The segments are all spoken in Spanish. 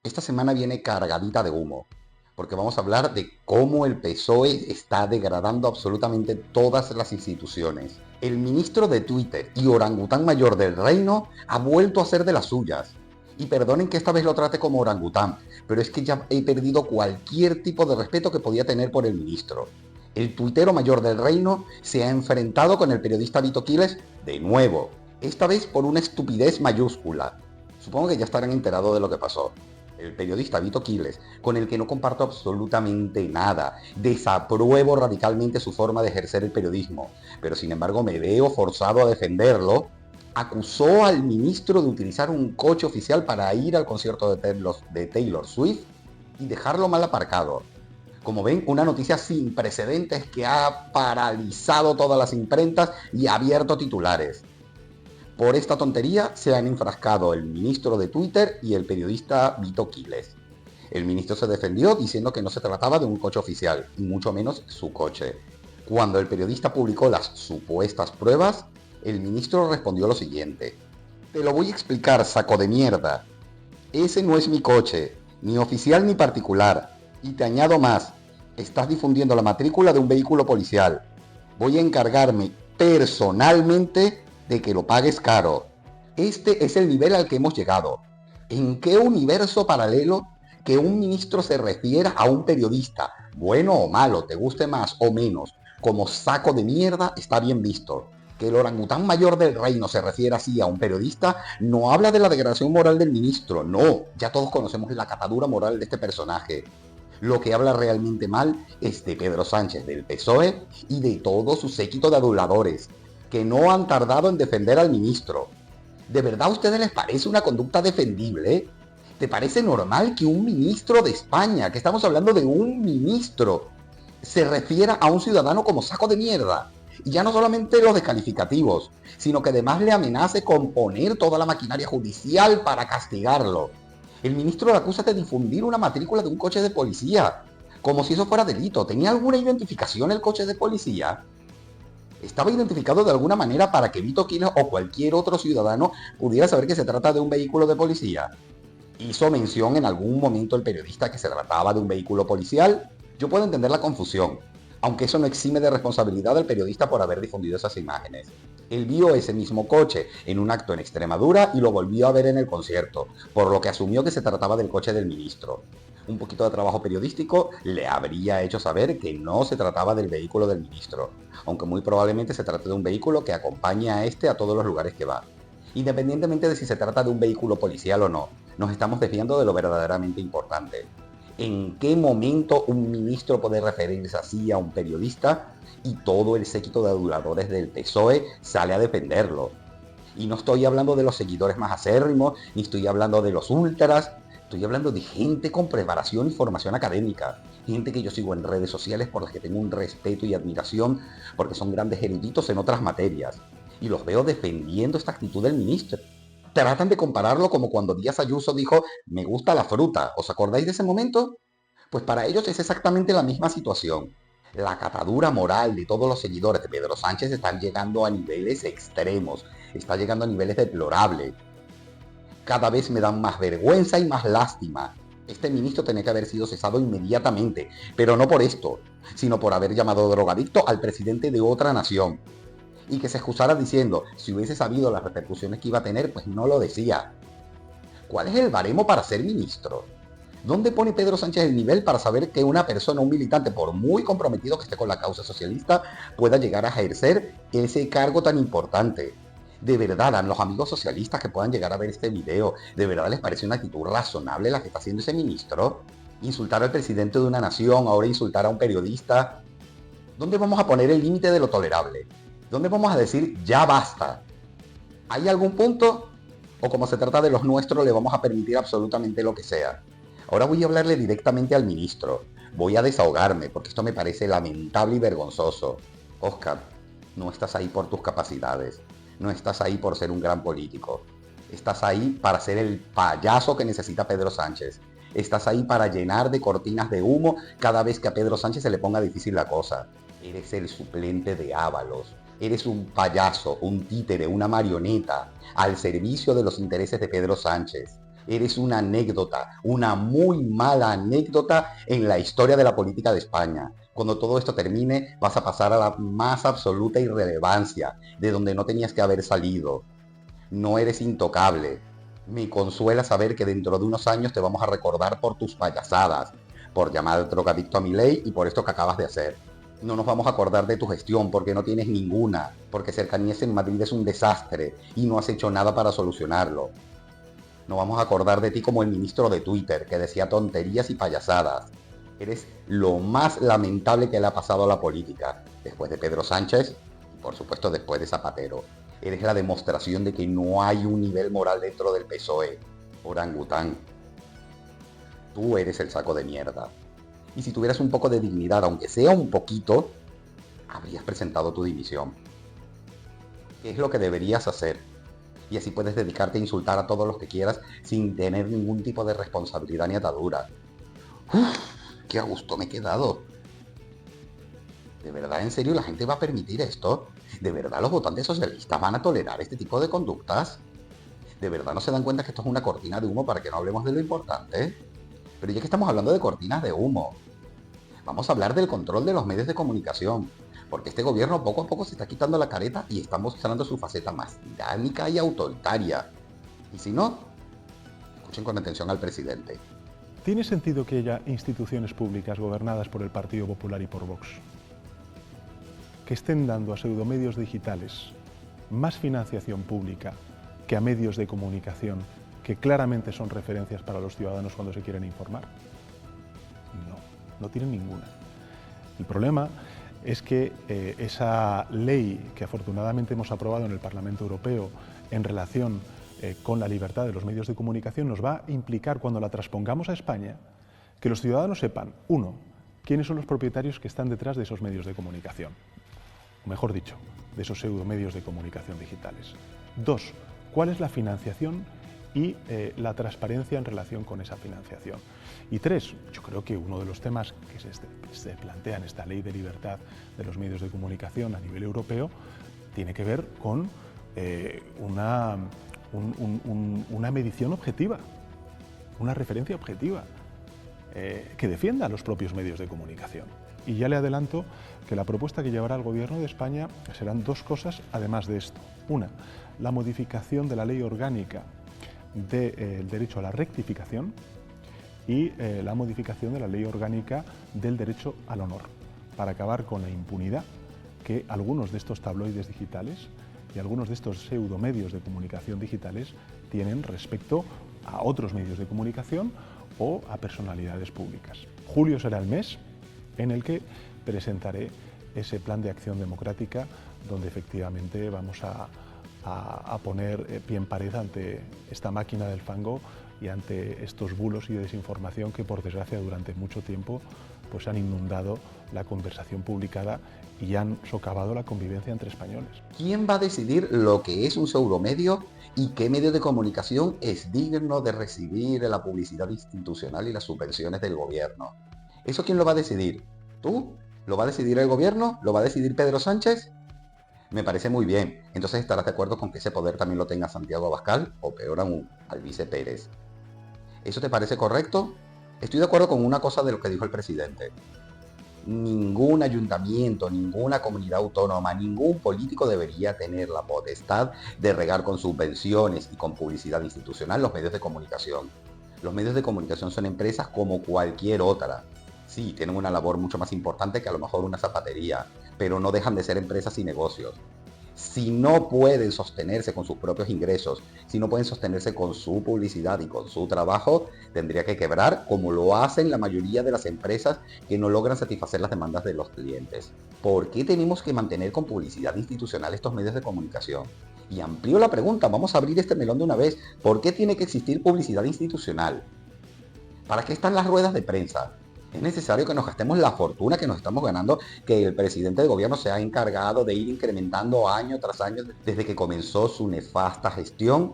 Esta semana viene cargadita de humo, porque vamos a hablar de cómo el PSOE está degradando absolutamente todas las instituciones. El ministro de Twitter y orangután mayor del reino ha vuelto a hacer de las suyas. Y perdonen que esta vez lo trate como orangután, pero es que ya he perdido cualquier tipo de respeto que podía tener por el ministro. El tuitero mayor del reino se ha enfrentado con el periodista Vito Quiles de nuevo, esta vez por una estupidez mayúscula. Supongo que ya estarán enterados de lo que pasó. El periodista Vito Quiles, con el que no comparto absolutamente nada, desapruebo radicalmente su forma de ejercer el periodismo, pero sin embargo me veo forzado a defenderlo, acusó al ministro de utilizar un coche oficial para ir al concierto de Taylor Swift y dejarlo mal aparcado. Como ven, una noticia sin precedentes que ha paralizado todas las imprentas y ha abierto titulares. Por esta tontería se han enfrascado el ministro de Twitter y el periodista Vito Quiles. El ministro se defendió diciendo que no se trataba de un coche oficial, y mucho menos su coche. Cuando el periodista publicó las supuestas pruebas, el ministro respondió lo siguiente: te lo voy a explicar, saco de mierda. Ese no es mi coche, ni oficial ni particular. Y te añado más, estás difundiendo la matrícula de un vehículo policial. Voy a encargarme personalmente de que lo pagues caro. Este es el nivel al que hemos llegado. ¿En qué universo paralelo que un ministro se refiera a un periodista, bueno o malo, te guste más o menos, como saco de mierda, está bien visto? Que el orangután mayor del reino se refiere así a un periodista no habla de la degradación moral del ministro, no, ya todos conocemos la catadura moral de este personaje. Lo que habla realmente mal es de Pedro Sánchez del PSOE y de todo su séquito de aduladores, que no han tardado en defender al ministro. ¿De verdad a ustedes les parece una conducta defendible? ¿Te parece normal que un ministro de España, que estamos hablando de un ministro, se refiera a un ciudadano como saco de mierda? Y ya no solamente los descalificativos, sino que además le amenace con poner toda la maquinaria judicial para castigarlo. El ministro le acusa de difundir una matrícula de un coche de policía, como si eso fuera delito. ¿Tenía alguna identificación el coche de policía? ¿Estaba identificado de alguna manera para que Vito Quiles o cualquier otro ciudadano pudiera saber que se trata de un vehículo de policía? ¿Hizo mención en algún momento el periodista que se trataba de un vehículo policial? Yo puedo entender la confusión, aunque eso no exime de responsabilidad al periodista por haber difundido esas imágenes. Él vio ese mismo coche en un acto en Extremadura y lo volvió a ver en el concierto, por lo que asumió que se trataba del coche del ministro. Un poquito de trabajo periodístico le habría hecho saber que no se trataba del vehículo del ministro, aunque muy probablemente se trate de un vehículo que acompaña a este a todos los lugares que va. Independientemente de si se trata de un vehículo policial o no, nos estamos desviando de lo verdaderamente importante. ¿En qué momento un ministro puede referirse así a un periodista y todo el séquito de aduladores del PSOE sale a defenderlo? Y no estoy hablando de los seguidores más acérrimos, ni estoy hablando de los ultras, estoy hablando de gente con preparación y formación académica, gente que yo sigo en redes sociales por las que tengo un respeto y admiración porque son grandes eruditos en otras materias. Y los veo defendiendo esta actitud del ministro. Tratan de compararlo como cuando Díaz Ayuso dijo, me gusta la fruta. ¿Os acordáis de ese momento? Pues para ellos es exactamente la misma situación. La catadura moral de todos los seguidores de Pedro Sánchez están llegando a niveles extremos, está llegando a niveles deplorables. Cada vez me dan más vergüenza y más lástima. Este ministro tenía que haber sido cesado inmediatamente, pero no por esto, sino por haber llamado drogadicto al presidente de otra nación. Y que se excusara diciendo, si hubiese sabido las repercusiones que iba a tener, pues no lo decía. ¿Cuál es el baremo para ser ministro? ¿Dónde pone Pedro Sánchez el nivel para saber que una persona, un militante, por muy comprometido que esté con la causa socialista, pueda llegar a ejercer ese cargo tan importante? De verdad, a los amigos socialistas que puedan llegar a ver este video, ¿de verdad les parece una actitud razonable la que está haciendo ese ministro? Insultar al presidente de una nación, ahora insultar a un periodista. ¿Dónde vamos a poner el límite de lo tolerable? ¿Dónde vamos a decir ya basta? ¿Hay algún punto? ¿O como se trata de los nuestros le vamos a permitir absolutamente lo que sea? Ahora voy a hablarle directamente al ministro. Voy a desahogarme porque esto me parece lamentable y vergonzoso. Oscar, no estás ahí por tus capacidades. No estás ahí por ser un gran político. Estás ahí para ser el payaso que necesita Pedro Sánchez. Estás ahí para llenar de cortinas de humo cada vez que a Pedro Sánchez se le ponga difícil la cosa. Eres el suplente de Ábalos. Eres un payaso, un títere, una marioneta al servicio de los intereses de Pedro Sánchez. Eres una anécdota, una muy mala anécdota en la historia de la política de España. Cuando todo esto termine, vas a pasar a la más absoluta irrelevancia, de donde no tenías que haber salido. No eres intocable. Me consuela saber que dentro de unos años te vamos a recordar por tus payasadas, por llamar drogadicto a Milei y por esto que acabas de hacer. No nos vamos a acordar de tu gestión porque no tienes ninguna, porque Cercanías en Madrid es un desastre y no has hecho nada para solucionarlo. No vamos a acordar de ti como el ministro de Twitter, que decía tonterías y payasadas. Eres lo más lamentable que le ha pasado a la política, después de Pedro Sánchez y por supuesto después de Zapatero. Eres la demostración de que no hay un nivel moral dentro del PSOE. Orangután, tú eres el saco de mierda. Y si tuvieras un poco de dignidad, aunque sea un poquito, habrías presentado tu dimisión. ¿Qué es lo que deberías hacer? Y así puedes dedicarte a insultar a todos los que quieras sin tener ningún tipo de responsabilidad ni atadura. ¡Uf! ¡Qué a gusto me he quedado! ¿De verdad, en serio, la gente va a permitir esto? ¿De verdad los votantes socialistas van a tolerar este tipo de conductas? ¿De verdad no se dan cuenta que esto es una cortina de humo para que no hablemos de lo importante? Pero ya que estamos hablando de cortinas de humo, vamos a hablar del control de los medios de comunicación. Porque este gobierno poco a poco se está quitando la careta y está mostrando su faceta más tiránica y autoritaria. Y si no, escuchen con atención al presidente. ¿Tiene sentido que haya instituciones públicas gobernadas por el Partido Popular y por Vox que estén dando a pseudomedios digitales más financiación pública que a medios de comunicación que claramente son referencias para los ciudadanos cuando se quieren informar? No tienen ninguna. El problema es que esa ley que afortunadamente hemos aprobado en el Parlamento Europeo en relación con la libertad de los medios de comunicación nos va a implicar, cuando la transpongamos a España, que los ciudadanos sepan, uno, quiénes son los propietarios que están detrás de esos medios de comunicación, o mejor dicho, de esos pseudomedios de comunicación digitales. Dos, cuál es la financiación y la transparencia en relación con esa financiación. Y tres, yo creo que uno de los temas que se plantea en esta ley de libertad de los medios de comunicación a nivel europeo tiene que ver con una medición objetiva, una referencia objetiva que defienda a los propios medios de comunicación. Y ya le adelanto que la propuesta que llevará el Gobierno de España serán dos cosas además de esto. Una, la modificación de la ley orgánica del derecho a la rectificación y la modificación de la ley orgánica del derecho al honor, para acabar con la impunidad que algunos de estos tabloides digitales y algunos de estos pseudomedios de comunicación digitales tienen respecto a otros medios de comunicación o a personalidades públicas. Julio será el mes en el que presentaré ese plan de acción democrática donde efectivamente vamos a poner pie en pared ante esta máquina del fango y ante estos bulos y desinformación que, por desgracia, durante mucho tiempo pues han inundado la conversación publicada y han socavado la convivencia entre españoles. ¿Quién va a decidir lo que es un pseudomedio y qué medio de comunicación es digno de recibir la publicidad institucional y las subvenciones del gobierno? ¿Eso quién lo va a decidir? ¿Tú? ¿Lo va a decidir el gobierno? ¿Lo va a decidir Pedro Sánchez? Me parece muy bien. Entonces estarás de acuerdo con que ese poder también lo tenga Santiago Abascal o peor aún, Albize Pérez. ¿Eso te parece correcto? Estoy de acuerdo con una cosa de lo que dijo el presidente. Ningún ayuntamiento, ninguna comunidad autónoma, ningún político debería tener la potestad de regar con subvenciones y con publicidad institucional los medios de comunicación. Los medios de comunicación son empresas como cualquier otra. Sí, tienen una labor mucho más importante que a lo mejor una zapatería, pero no dejan de ser empresas y negocios. Si no pueden sostenerse con sus propios ingresos, si no pueden sostenerse con su publicidad y con su trabajo, tendría que quebrar como lo hacen la mayoría de las empresas que no logran satisfacer las demandas de los clientes. ¿Por qué tenemos que mantener con publicidad institucional estos medios de comunicación? Y amplío la pregunta, vamos a abrir este melón de una vez. ¿Por qué tiene que existir publicidad institucional? ¿Para qué están las ruedas de prensa? Es necesario que nos gastemos la fortuna que nos estamos ganando, que el presidente de gobierno se ha encargado de ir incrementando año tras año desde que comenzó su nefasta gestión.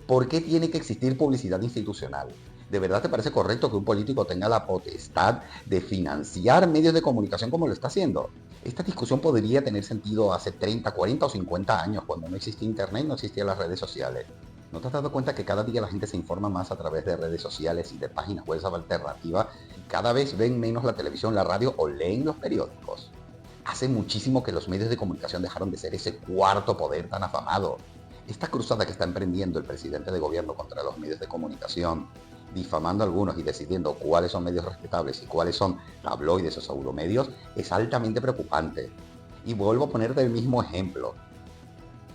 ¿Por qué tiene que existir publicidad institucional? ¿De verdad te parece correcto que un político tenga la potestad de financiar medios de comunicación como lo está haciendo? Esta discusión podría tener sentido hace 30, 40 o 50 años, cuando no existía internet, no existían las redes sociales. ¿No te has dado cuenta que cada día la gente se informa más a través de redes sociales y de páginas web alternativas y cada vez ven menos la televisión, la radio o leen los periódicos? Hace muchísimo que los medios de comunicación dejaron de ser ese cuarto poder tan afamado. Esta cruzada que está emprendiendo el presidente de gobierno contra los medios de comunicación, difamando a algunos y decidiendo cuáles son medios respetables y cuáles son tabloides o pseudomedios, es altamente preocupante. Y vuelvo a ponerte el mismo ejemplo.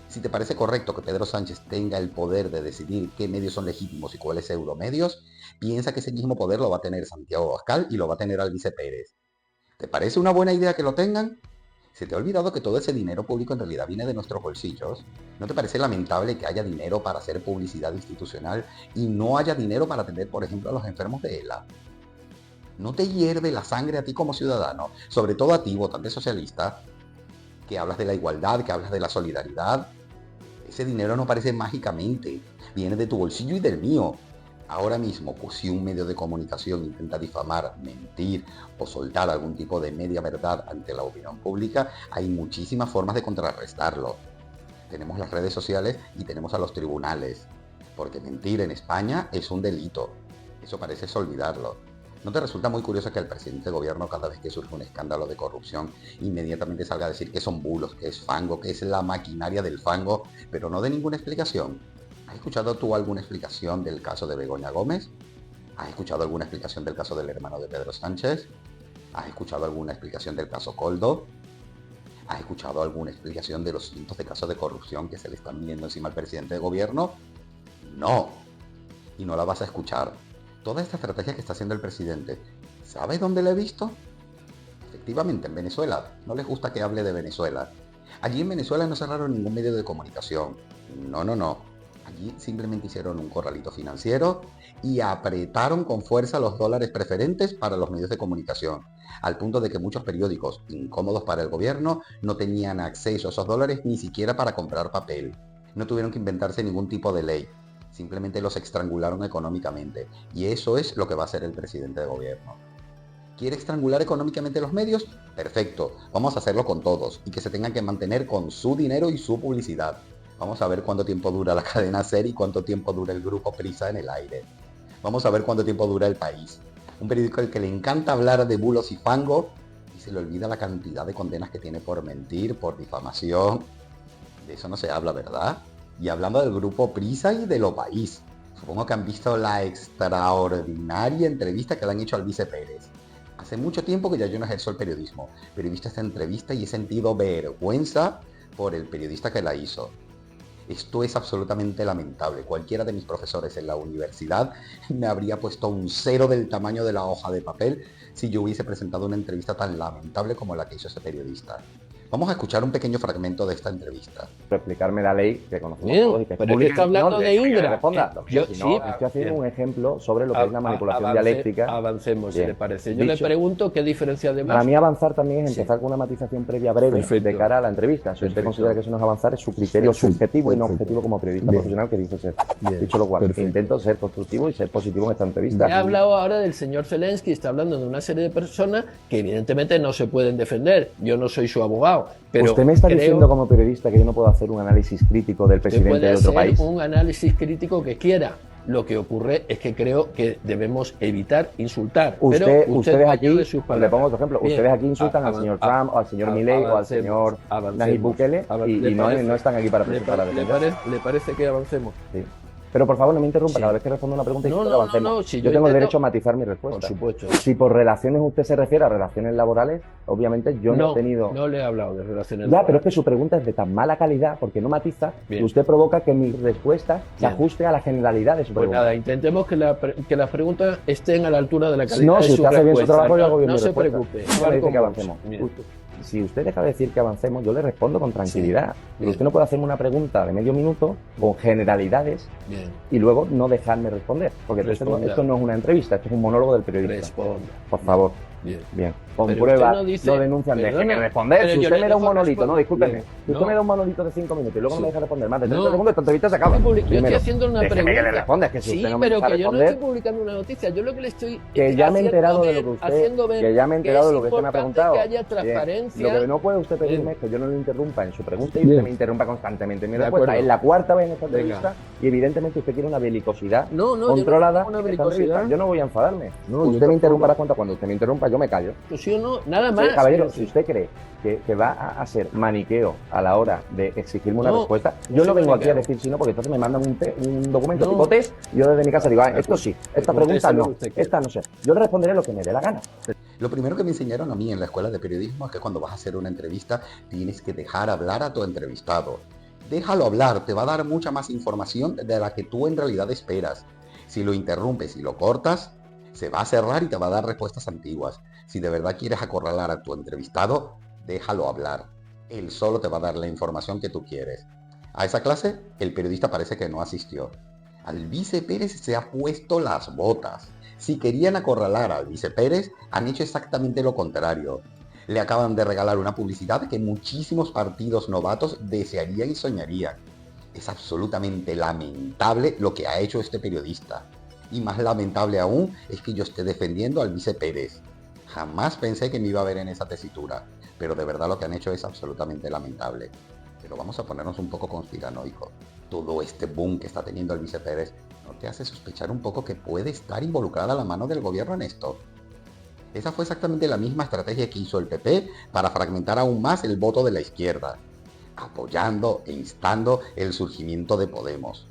Si te parece correcto que Pedro Sánchez tenga el poder de decidir qué medios son legítimos y cuáles euromedios, piensa que ese mismo poder lo va a tener Santiago Abascal y lo va a tener Albice Pérez. ¿Te parece una buena idea que lo tengan? ¿Se te ha olvidado que todo ese dinero público en realidad viene de nuestros bolsillos? ¿No te parece lamentable que haya dinero para hacer publicidad institucional y no haya dinero para atender, por ejemplo, a los enfermos de ELA? ¿No te hierve la sangre a ti como ciudadano, sobre todo a ti, votante socialista, que hablas de la igualdad, que hablas de la solidaridad? Ese dinero no aparece mágicamente, viene de tu bolsillo y del mío. Ahora mismo, pues si un medio de comunicación intenta difamar, mentir o soltar algún tipo de media verdad ante la opinión pública, hay muchísimas formas de contrarrestarlo. Tenemos las redes sociales y tenemos a los tribunales, porque mentir en España es un delito. Eso parece olvidarlo. ¿No te resulta muy curioso que el presidente de gobierno, cada vez que surge un escándalo de corrupción, inmediatamente salga a decir que son bulos, que es fango, que es la maquinaria del fango, pero no dé ninguna explicación? ¿Has escuchado tú alguna explicación del caso de Begoña Gómez? ¿Has escuchado alguna explicación del caso del hermano de Pedro Sánchez? ¿Has escuchado alguna explicación del caso Coldo? ¿Has escuchado alguna explicación de los cientos de casos de corrupción que se le están viniendo encima al presidente de gobierno? No. Y no la vas a escuchar. Toda esta estrategia que está haciendo el presidente, ¿sabes dónde la he visto? Efectivamente, en Venezuela. No les gusta que hable de Venezuela. Allí en Venezuela no cerraron ningún medio de comunicación. No. Allí simplemente hicieron un corralito financiero y apretaron con fuerza los dólares preferentes para los medios de comunicación, al punto de que muchos periódicos, incómodos para el gobierno, no tenían acceso a esos dólares ni siquiera para comprar papel. No tuvieron que inventarse ningún tipo de ley. Simplemente los estrangularon económicamente. Y eso es lo que va a hacer el presidente de gobierno. ¿Quiere estrangular económicamente los medios? Perfecto, vamos a hacerlo con todos y que se tengan que mantener con su dinero y su publicidad. Vamos a ver cuánto tiempo dura la cadena SER y cuánto tiempo dura el grupo Prisa en el aire. Vamos a ver cuánto tiempo dura El País. Un periódico al que le encanta hablar de bulos y fango y se le olvida la cantidad de condenas que tiene por mentir, por difamación. De eso no se habla, ¿verdad? Y hablando del grupo Prisa y de Lo País, supongo que han visto la extraordinaria entrevista que le han hecho al Albice Pérez. Hace mucho tiempo que ya yo no ejerzo el periodismo, pero he visto esta entrevista y he sentido vergüenza por el periodista que la hizo. Esto es absolutamente lamentable. Cualquiera de mis profesores en la universidad me habría puesto un 0 del tamaño de la hoja de papel si yo hubiese presentado una entrevista tan lamentable como la que hizo ese periodista. Vamos a escuchar un pequeño fragmento de esta entrevista. Explicarme la ley que conocemos Bien, todos y que es pero es que está hablando de Indra. Responda. Yo, Si sí, no, estoy haciendo un ejemplo sobre lo que es la manipulación dialéctica. Avancemos, Bien. si le parece. Yo le pregunto qué diferencia de más. Para mí avanzar también es empezar con una matización previa breve de cara a la entrevista. Si usted considera que eso no es avanzar, es su criterio subjetivo y no objetivo como periodista profesional que dice ser. Dicho lo cual, intento ser constructivo y ser positivo en esta entrevista. He hablado ahora del señor Zelensky, está hablando de una serie de personas que evidentemente no se pueden defender. Yo no soy su abogado, pero usted me está diciendo como periodista que yo no puedo hacer un análisis crítico del presidente de otro país. Un análisis crítico que quiera. Lo que ocurre es que creo que debemos evitar insultar. Ustedes aquí, le pongo otro ejemplo, bien, ustedes aquí insultan al señor Trump, o al señor Milei o al señor Nayib Bukele y no están aquí para presentar la defensa. ¿Le parece que avancemos? Sí. Pero por favor no me interrumpa, cada vez que respondo una pregunta avancemos. Si yo tengo el derecho a matizar mi respuesta. Por supuesto. Si por relaciones usted se refiere a relaciones laborales, obviamente yo no he tenido... No le he hablado de relaciones laborales. Pero es que su pregunta es de tan mala calidad, porque no matiza, que usted provoca que mi respuesta se ajuste a la generalidad de su pregunta. Pues nada, intentemos que las preguntas estén a la altura de la calidad no, de si su usted hace bien su trabajo, yo hago bien no mi se respuesta. preocupe. No me dice que avancemos. Si usted deja de decir que avancemos, yo le respondo con tranquilidad. Pero usted no puede hacerme una pregunta de medio minuto con generalidades y luego no dejarme responder. Porque esto no es una entrevista, esto es un monólogo del periodista. Responda. Por favor. Bien. Con pruebas, no denuncian. Déjeme responder. Si usted me da un monolito, no, discúlpeme. Si usted me da un monolito de 5 minutos y luego no me deja responder más de 30 segundos, esta entrevista se acaba. Yo estoy haciendo una pregunta. Que le responda, es que si usted no me deja pero que yo no responder, estoy publicando una noticia. Yo lo que le estoy que ya me he enterado de lo que usted, que ya me he enterado de lo que usted me ha preguntado. Que haya transparencia. Lo que no puede usted pedirme es que yo no lo interrumpa en su pregunta y usted me interrumpa constantemente en mi respuesta. Es la cuarta vez en esta entrevista y evidentemente usted quiere una belicosidad No, controlada. yo no una belicosidad. Yo no voy a enfadarme. No, usted me interrumpa las cuentas, cuando usted me interrumpa yo me callo. Pues sí o no, nada más. Sí, caballero, si usted cree que va a ser maniqueo a la hora de exigirme una respuesta, yo no vengo aquí a decir si no, porque entonces me mandan un documento tipo test, y yo desde mi casa digo, esto sí, esta pregunta no, esta no sé. Yo le responderé lo que me dé la gana. Lo primero que me enseñaron a mí en la escuela de periodismo es que cuando vas a hacer una entrevista tienes que dejar hablar a tu entrevistado. Déjalo hablar, te va a dar mucha más información de la que tú en realidad esperas. Si lo interrumpes y lo cortas, se va a cerrar y te va a dar respuestas antiguas. Si de verdad quieres acorralar a tu entrevistado, déjalo hablar. Él solo te va a dar la información que tú quieres. A esa clase, el periodista parece que no asistió. Al vice Pérez se ha puesto las botas. Si querían acorralar al vice Pérez, han hecho exactamente lo contrario. Le acaban de regalar una publicidad que muchísimos partidos novatos desearían y soñarían. Es absolutamente lamentable lo que ha hecho este periodista. Y más lamentable aún es que yo esté defendiendo al vice Pérez. Jamás pensé que me iba a ver en esa tesitura, pero de verdad lo que han hecho es absolutamente lamentable. Pero vamos a ponernos un poco conspiranoicos. Todo este boom que está teniendo el vice Pérez, ¿no te hace sospechar un poco que puede estar involucrada la mano del gobierno en esto? Esa fue exactamente la misma estrategia que hizo el PP para fragmentar aún más el voto de la izquierda, apoyando e instando el surgimiento de Podemos.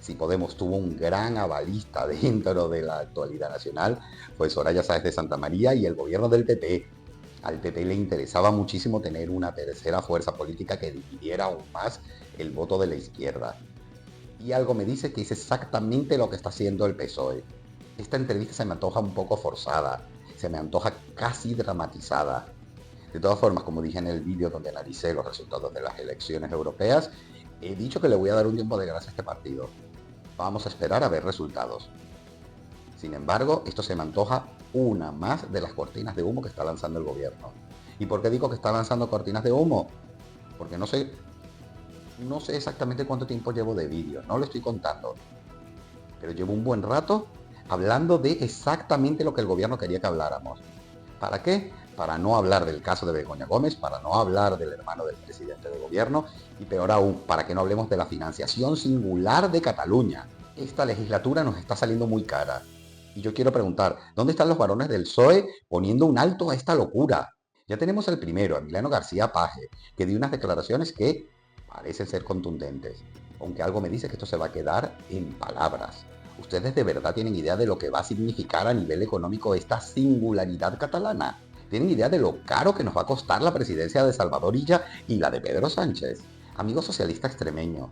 Si Podemos tuvo un gran avalista dentro de la actualidad nacional, fue Soraya Sáez de Santamaría y el gobierno del PP. Al PP le interesaba muchísimo tener una tercera fuerza política que dividiera aún más el voto de la izquierda. Y algo me dice que es exactamente lo que está haciendo el PSOE. Esta entrevista se me antoja un poco forzada, se me antoja casi dramatizada. De todas formas, como dije en el vídeo donde analicé los resultados de las elecciones europeas, he dicho que le voy a dar un tiempo de gracia a este partido. Vamos a esperar a ver resultados. Sin embargo, esto se me antoja una más de las cortinas de humo que está lanzando el gobierno. ¿Y por qué digo que está lanzando cortinas de humo? Porque no sé exactamente cuánto tiempo llevo de vídeo, no lo estoy contando. Pero llevo un buen rato hablando de exactamente lo que el gobierno quería que habláramos. ¿Para qué? Para no hablar del caso de Begoña Gómez, para no hablar del hermano del presidente de gobierno y peor aún, para que no hablemos de la financiación singular de Cataluña. Esta legislatura nos está saliendo muy cara. Y yo quiero preguntar, ¿dónde están los varones del PSOE poniendo un alto a esta locura? Ya tenemos el primero, Emiliano García Paje, que dio unas declaraciones que parecen ser contundentes, aunque algo me dice que esto se va a quedar en palabras. ¿Ustedes de verdad tienen idea de lo que va a significar a nivel económico esta singularidad catalana? ¿Tienen idea de lo caro que nos va a costar la presidencia de Salvador Illa y la de Pedro Sánchez? Amigo socialista extremeño,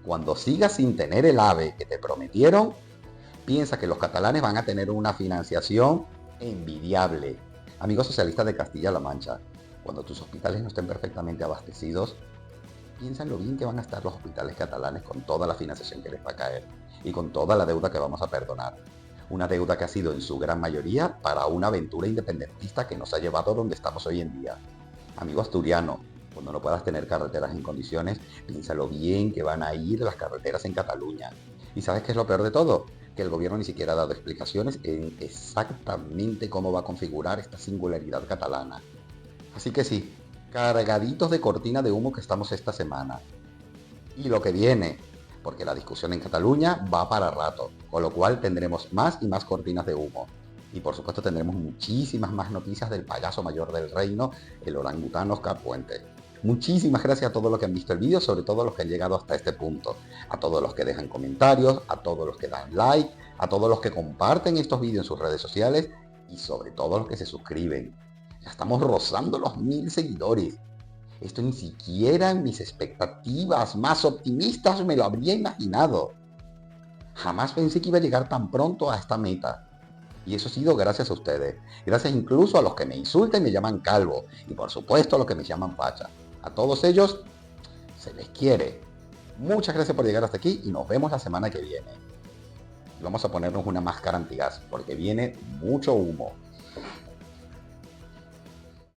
cuando sigas sin tener el AVE que te prometieron, piensa que los catalanes van a tener una financiación envidiable. Amigo socialista de Castilla-La Mancha, cuando tus hospitales no estén perfectamente abastecidos, piensa en lo bien que van a estar los hospitales catalanes con toda la financiación que les va a caer y con toda la deuda que vamos a perdonar. Una deuda que ha sido en su gran mayoría para una aventura independentista que nos ha llevado donde estamos hoy en día. Amigo asturiano, cuando no puedas tener carreteras en condiciones, piensa lo bien que van a ir las carreteras en Cataluña. ¿Y sabes qué es lo peor de todo? Que el gobierno ni siquiera ha dado explicaciones en exactamente cómo va a configurar esta singularidad catalana. Así que sí, cargaditos de cortina de humo que estamos esta semana. Y lo que viene, porque la discusión en Cataluña va para rato, con lo cual tendremos más y más cortinas de humo. Y por supuesto tendremos muchísimas más noticias del payaso mayor del reino, el orangután Óscar Puente. Muchísimas gracias a todos los que han visto el vídeo, sobre todo a los que han llegado hasta este punto, a todos los que dejan comentarios, a todos los que dan like, a todos los que comparten estos vídeos en sus redes sociales y sobre todo a los que se suscriben. Ya estamos rozando los 1000 seguidores. Esto ni siquiera en mis expectativas más optimistas me lo habría imaginado. Jamás pensé que iba a llegar tan pronto a esta meta. Y eso ha sido gracias a ustedes. Gracias incluso a los que me insultan y me llaman calvo. Y por supuesto a los que me llaman facha. A todos ellos se les quiere. Muchas gracias por llegar hasta aquí y nos vemos la semana que viene. Y vamos a ponernos una máscara antigas porque viene mucho humo.